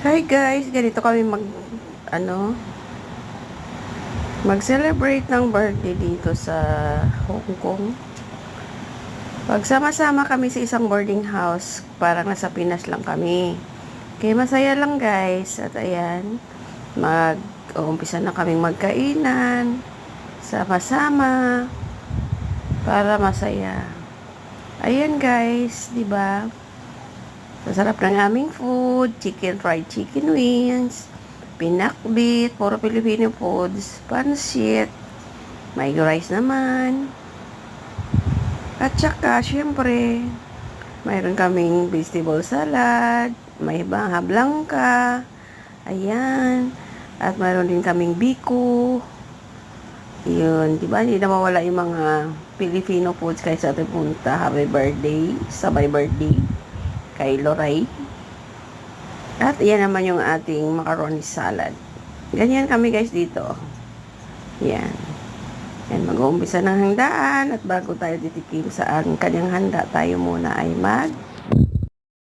Hi guys, ganito kami mag-celebrate ng birthday dito sa Hong Kong. Pagsama-sama kami sa isang boarding house, parang nasa Pinas lang kami. Kaya masaya lang guys, at ayan, mag-uumpisa na kaming magkainan, sama-sama, para masaya. Ayan guys, di ba? Masarap ng aming food, fried chicken wings, pinakbit, puro Filipino foods, pansit, may rice naman. At saka, syempre, mayroon kaming vegetable salad, may bangha blanca, ayan, at mayroon din kaming biko. Yun, di ba? Hindi na mawala yung mga Filipino foods kahit sa ating punta. Happy birthday, sabay birthday kay Loray. At yan naman yung ating macaroni salad. Ganyan kami guys dito. Yan. Yan, mag-uumpisa ng handaan. At bago tayo titikim sa ang kanyang handa, tayo muna ay